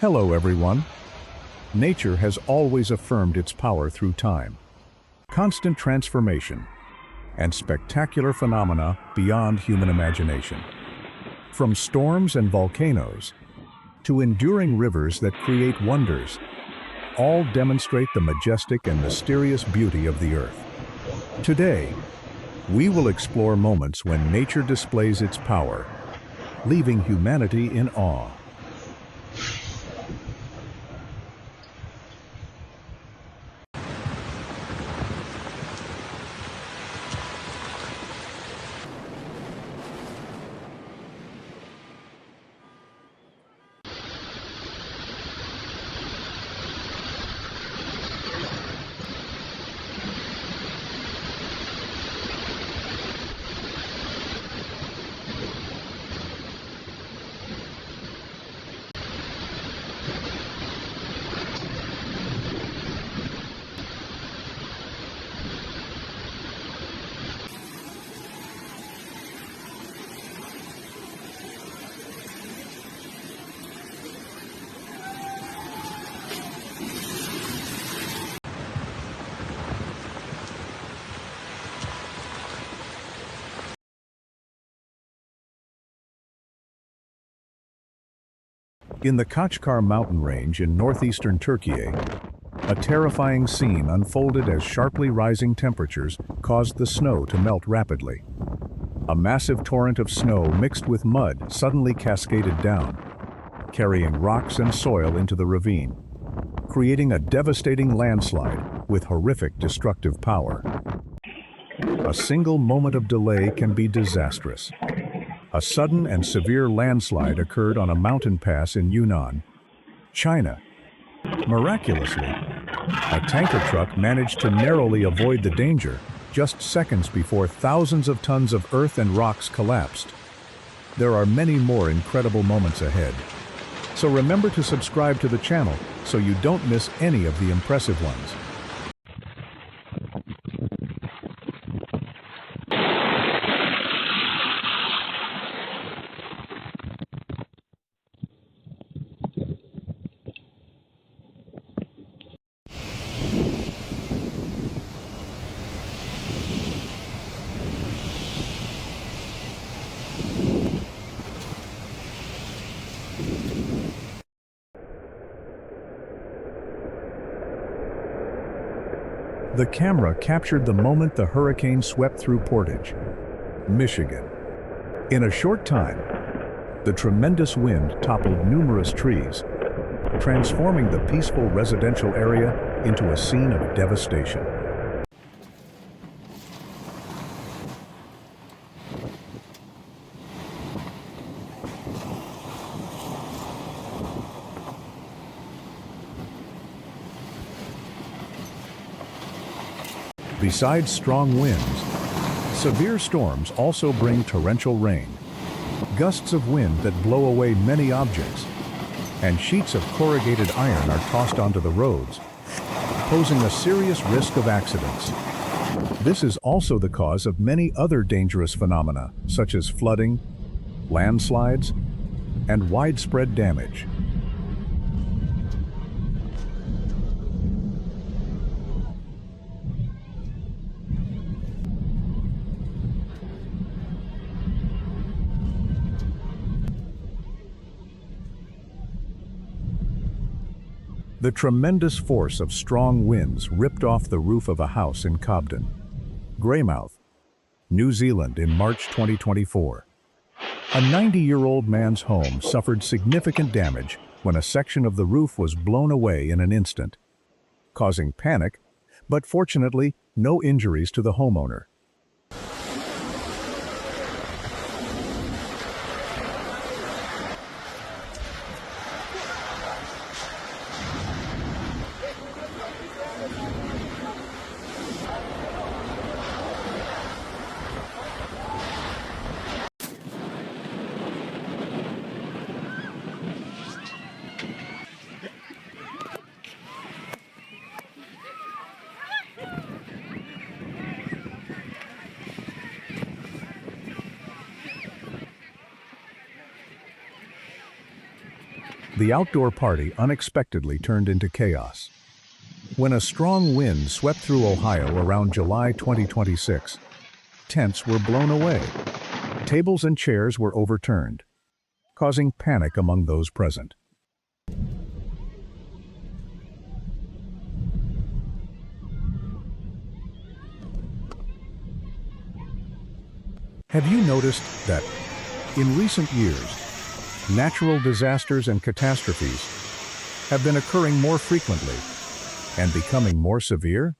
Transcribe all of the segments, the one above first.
Hello everyone. Nature has always affirmed its power through time, constant transformation, and spectacular phenomena beyond human imagination. From storms and volcanoes to enduring rivers that create wonders, all demonstrate the majestic and mysterious beauty of the earth. Today, we will explore moments when nature displays its power, leaving humanity in awe. In the Kachkar mountain range in northeastern Turkey, a terrifying scene unfolded as sharply rising temperatures caused the snow to melt rapidly. A massive torrent of snow mixed with mud suddenly cascaded down, carrying rocks and soil into the ravine, creating a devastating landslide with horrific destructive power. A single moment of delay can be disastrous. A sudden and severe landslide occurred on a mountain pass in Yunnan, China. Miraculously, a tanker truck managed to narrowly avoid the danger just seconds before thousands of tons of earth and rocks collapsed. There are many more incredible moments ahead. So remember to subscribe to the channel so you don't miss any of the impressive ones. The camera captured the moment the hurricane swept through Portage, Michigan. In a short time, the tremendous wind toppled numerous trees, transforming the peaceful residential area into a scene of devastation. Besides strong winds, severe storms also bring torrential rain, gusts of wind that blow away many objects, and sheets of corrugated iron are tossed onto the roads, posing a serious risk of accidents. This is also the cause of many other dangerous phenomena, such as flooding, landslides, and widespread damage. The tremendous force of strong winds ripped off the roof of a house in Cobden, Greymouth, New Zealand in March 2024. A 90-year-old man's home suffered significant damage when a section of the roof was blown away in an instant, causing panic, but fortunately, no injuries to the homeowner. The outdoor party unexpectedly turned into chaos. When a strong wind swept through Ohio around July 2026, tents were blown away. Tables and chairs were overturned, causing panic among those present. Have you noticed that, in recent years, natural disasters and catastrophes have been occurring more frequently and becoming more severe?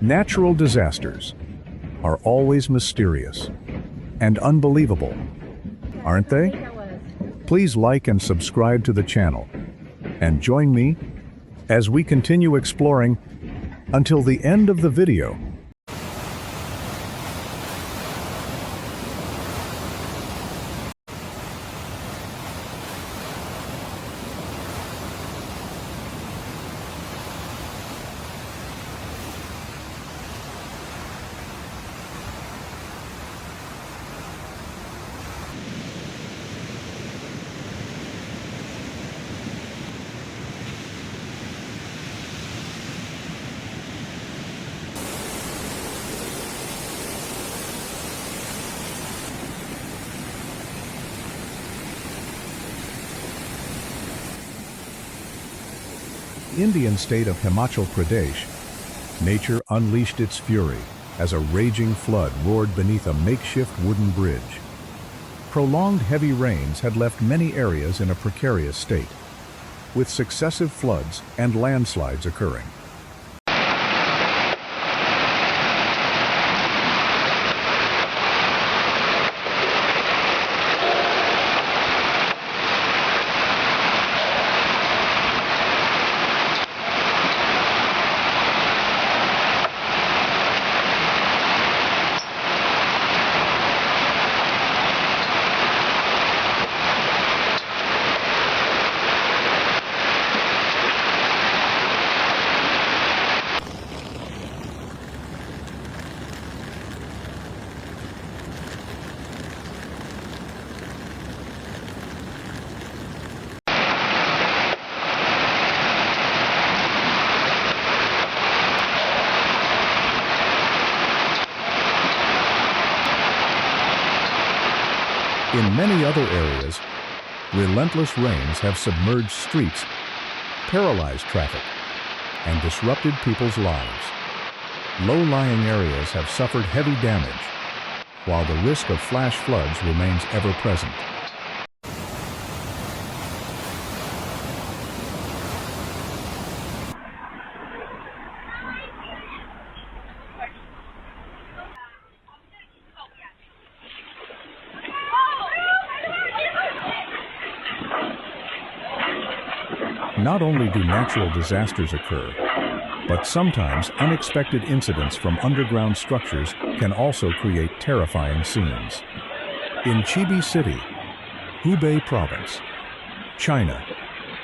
Natural disasters are always mysterious and unbelievable, aren't they? Please like and subscribe to the channel and join me as we continue exploring until the end of the video. Indian state of Himachal Pradesh, nature unleashed its fury as a raging flood roared beneath a makeshift wooden bridge. Prolonged heavy rains had left many areas in a precarious state, with successive floods and landslides occurring. In many other areas, relentless rains have submerged streets, paralyzed traffic, and disrupted people's lives. Low-lying areas have suffered heavy damage, while the risk of flash floods remains ever present. Not only do natural disasters occur, But sometimes unexpected incidents from underground structures can also create terrifying scenes. In Chibi City, Hubei Province, China,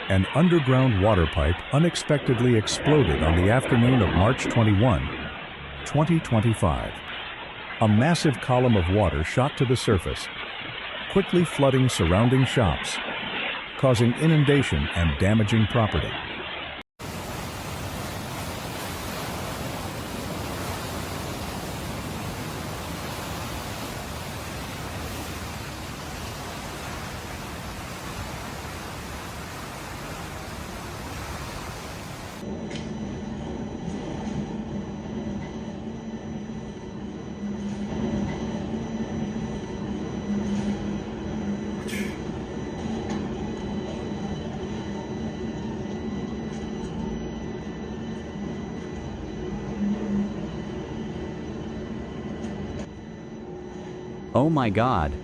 an underground water pipe unexpectedly exploded on the afternoon of March 21, 2025. A massive column of water shot to the surface, quickly flooding surrounding shops, causing inundation and damaging property. Oh my God.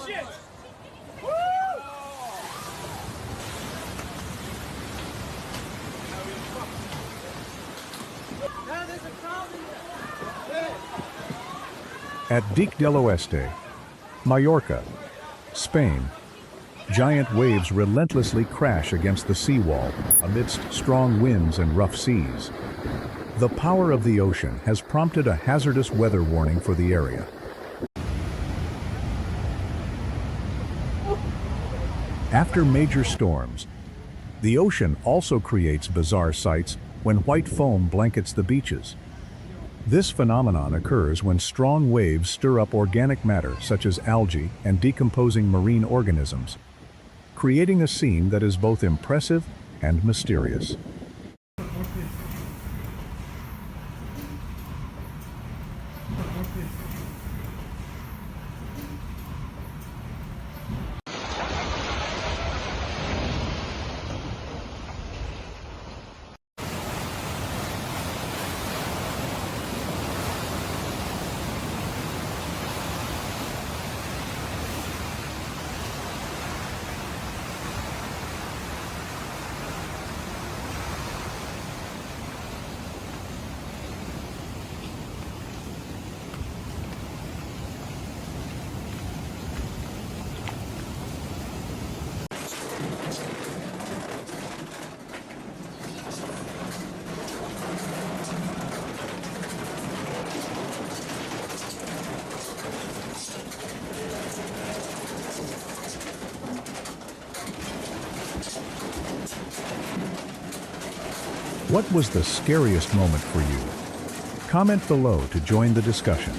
Shit! Woo! Now there's a crowd in there. At Dique del Oeste, Mallorca, Spain, giant waves relentlessly crash against the seawall amidst strong winds and rough seas. The power of the ocean has prompted a hazardous weather warning for the area. After major storms, the ocean also creates bizarre sights when white foam blankets the beaches. This phenomenon occurs when strong waves stir up organic matter such as algae and decomposing marine organisms, creating a scene that is both impressive and mysterious. What was the scariest moment for you? Comment below to join the discussion.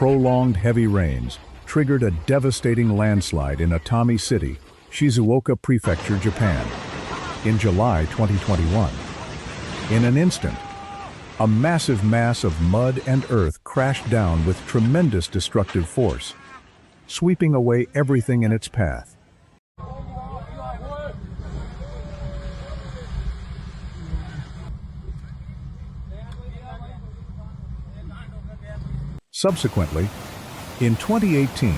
Prolonged heavy rains triggered a devastating landslide in Atami City, Shizuoka Prefecture, Japan, in July 2021. In an instant, a massive mass of mud and earth crashed down with tremendous destructive force, sweeping away everything in its path. Subsequently, in 2018,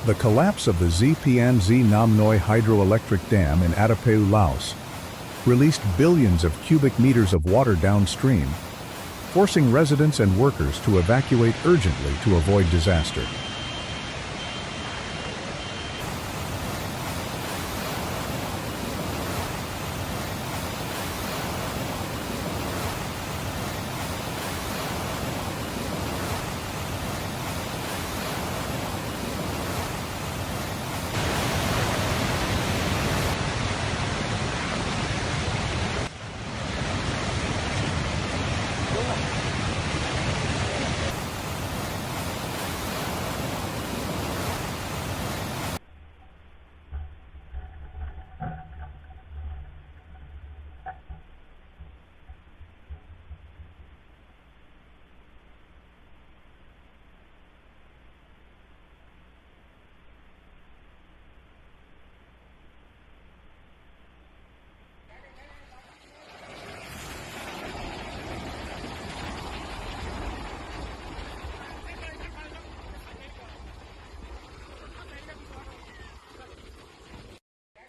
the collapse of the ZPNZ Nam Noi hydroelectric dam in Attapeu, Laos, released billions of cubic meters of water downstream, forcing residents and workers to evacuate urgently to avoid disaster.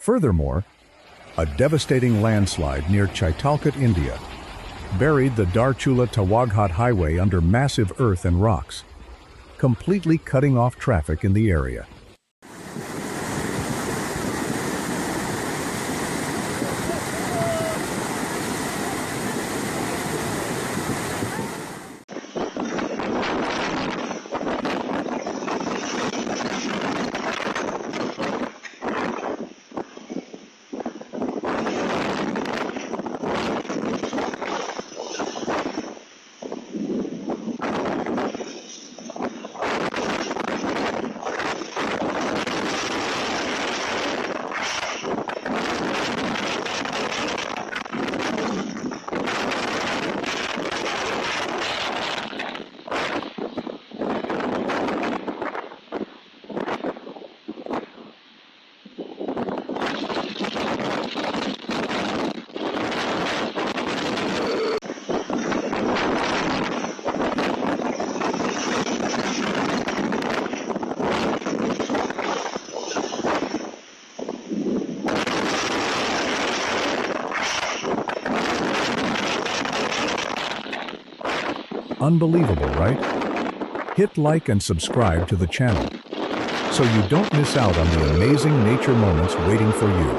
Furthermore, a devastating landslide near Chaitalkat, India, buried the Darchula-Tawaghat highway under massive earth and rocks, completely cutting off traffic in the area. Unbelievable, right? Hit like and subscribe to the channel so you don't miss out on the amazing nature moments waiting for you.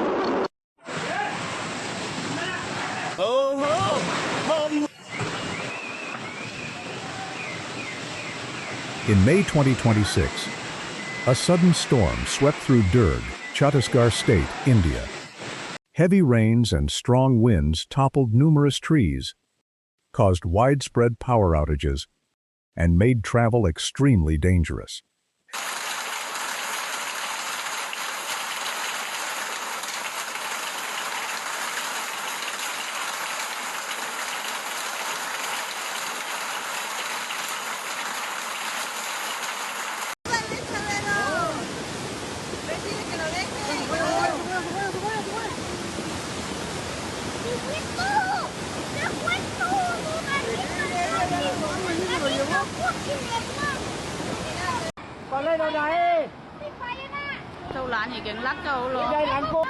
In May 2026, a sudden storm swept through Durg, Chhattisgarh State, India. Heavy rains and strong winds toppled numerous trees, caused widespread power outages, and made travel extremely dangerous. Còn đây đâu này? Châu lán thì kiến lắc châu luôn. Đây là cô.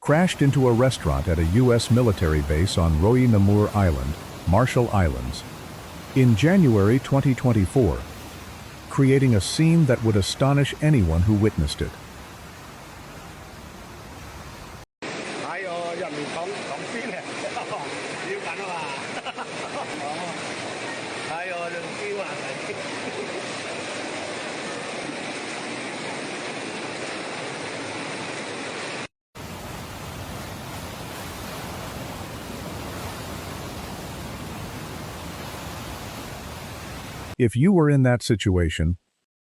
Crashed into a restaurant at a U.S. military base on Roy Namur Island, Marshall Islands, in January 2024, creating a scene that would astonish anyone who witnessed it. If you were in that situation,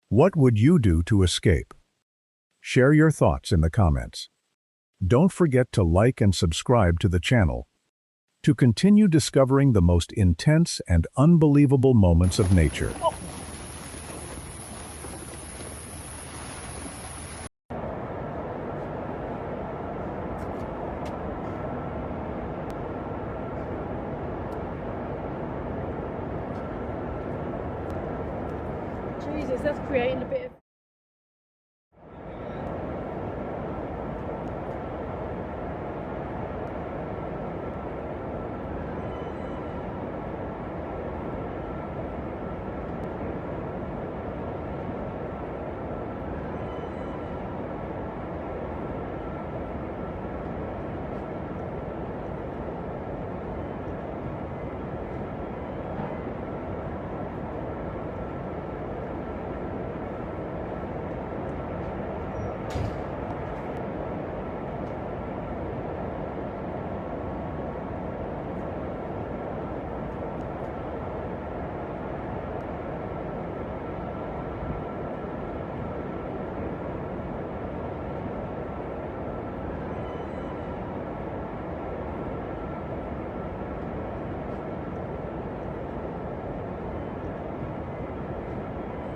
what would you do to escape? Share your thoughts in the comments. Don't forget to like and subscribe to the channel to continue discovering the most intense and unbelievable moments of nature. because that's creating a bit of.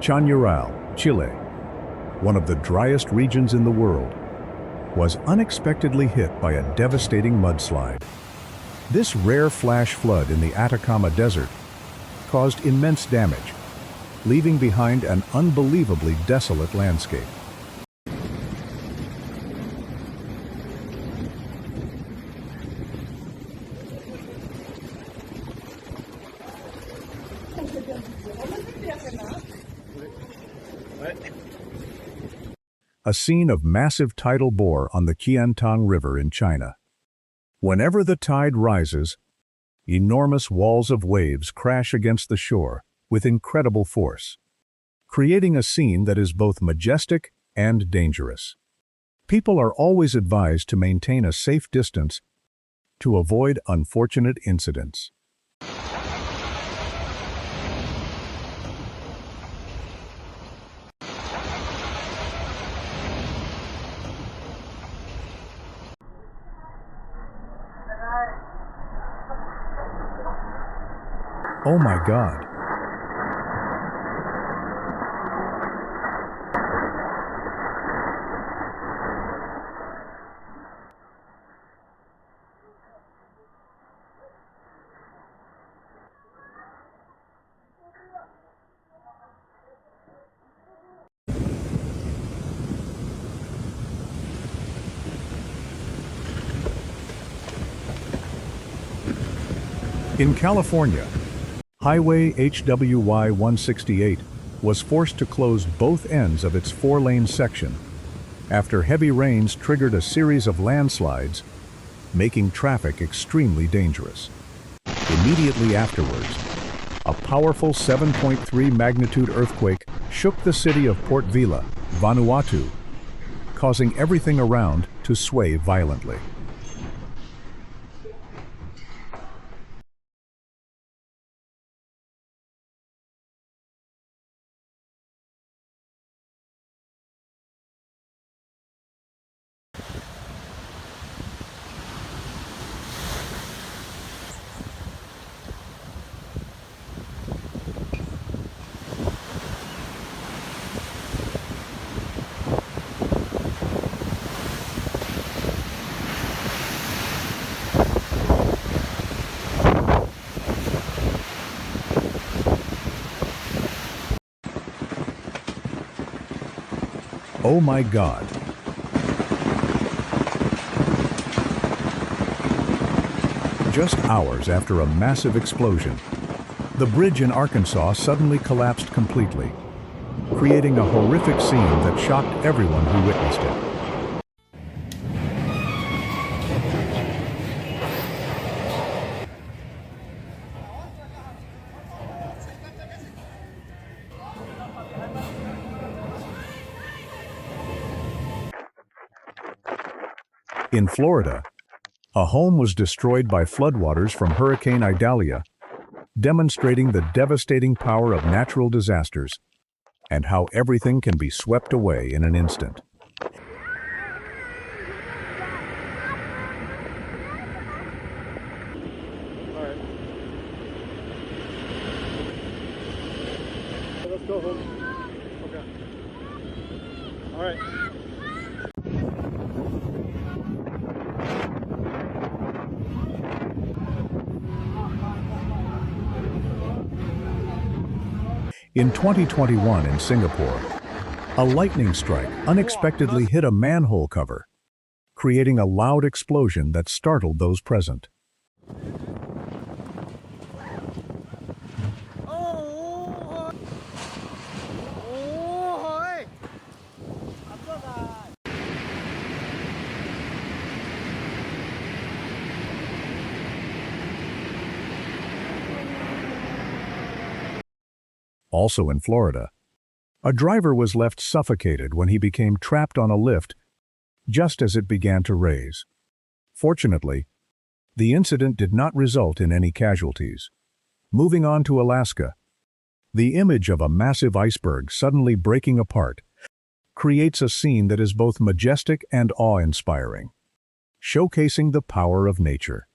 Chañaral, Chile, one of the driest regions in the world, was unexpectedly hit by a devastating mudslide. This rare flash flood in the Atacama Desert caused immense damage, leaving behind an unbelievably desolate landscape. A scene of massive tidal bore on the Qiantang River in China. Whenever the tide rises, enormous walls of waves crash against the shore with incredible force, creating a scene that is both majestic and dangerous. People are always advised to maintain a safe distance to avoid unfortunate incidents. Oh my God! In California, Highway HWY 168 was forced to close both ends of its four-lane section after heavy rains triggered a series of landslides, making traffic extremely dangerous. Immediately afterwards, a powerful 7.3 magnitude earthquake shook the city of Port Vila, Vanuatu, causing everything around to sway violently. Oh my God! Just hours after a massive explosion, the bridge in Arkansas suddenly collapsed completely, creating a horrific scene that shocked everyone who witnessed it. In Florida, a home was destroyed by floodwaters from Hurricane Idalia, demonstrating the devastating power of natural disasters and how everything can be swept away in an instant. All right. Let's go home. Okay. All right. In 2021 in Singapore, a lightning strike unexpectedly hit a manhole cover, creating a loud explosion that startled those present. Also in Florida, a driver was left suffocated when he became trapped on a lift just as it began to raise. Fortunately, the incident did not result in any casualties. Moving on to Alaska, the image of a massive iceberg suddenly breaking apart creates a scene that is both majestic and awe-inspiring, showcasing the power of nature.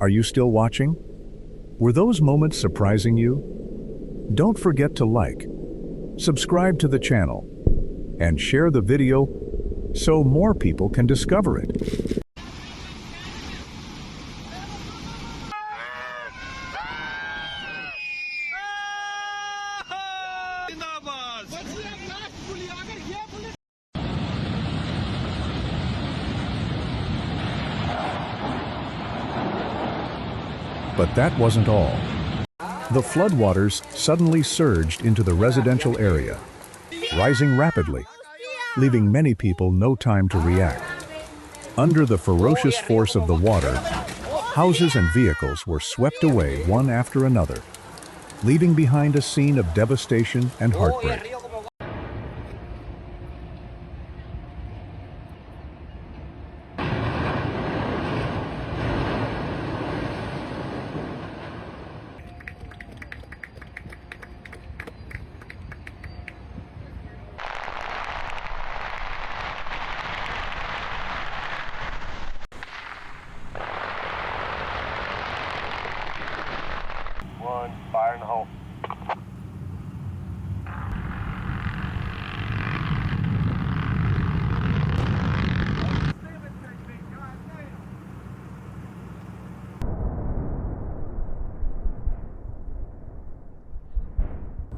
Are you still watching? Were those moments surprising you? Don't forget to like, subscribe to the channel, and share the video so more people can discover it. But that wasn't all. The floodwaters suddenly surged into the residential area, rising rapidly, leaving many people no time to react. Under the ferocious force of the water, houses and vehicles were swept away one after another, leaving behind a scene of devastation and heartbreak. Fire in the hole.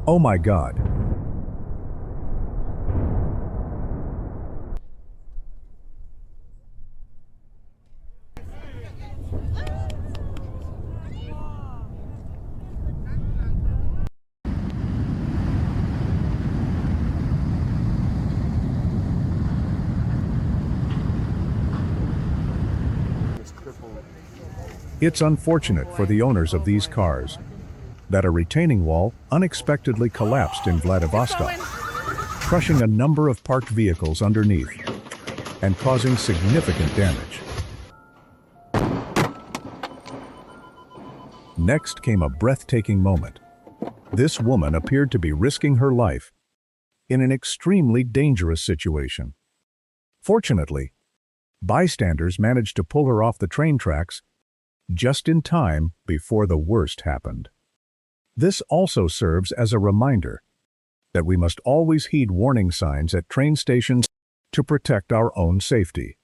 Oh my God! It's unfortunate for the owners of these cars that a retaining wall unexpectedly collapsed in Vladivostok, crushing a number of parked vehicles underneath and causing significant damage. Next came a breathtaking moment. This woman appeared to be risking her life in an extremely dangerous situation. Fortunately, bystanders managed to pull her off the train tracks just in time before the worst happened. This also serves as a reminder that we must always heed warning signs at train stations to protect our own safety.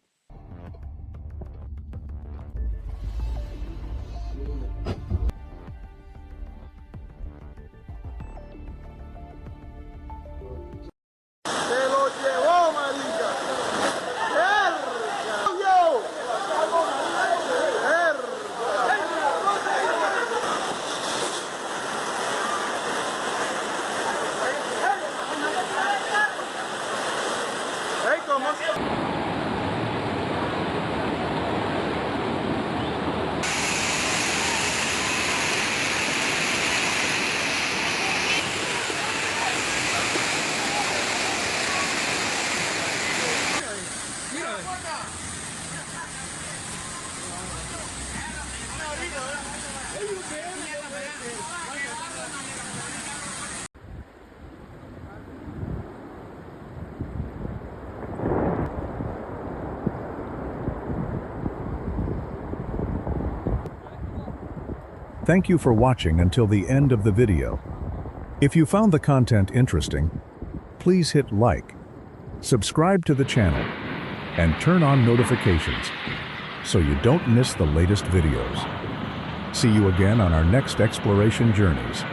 Thank you for watching until the end of the video. If you found the content interesting, please hit like, subscribe to the channel, and turn on notifications so you don't miss the latest videos. See you again on our next exploration journeys.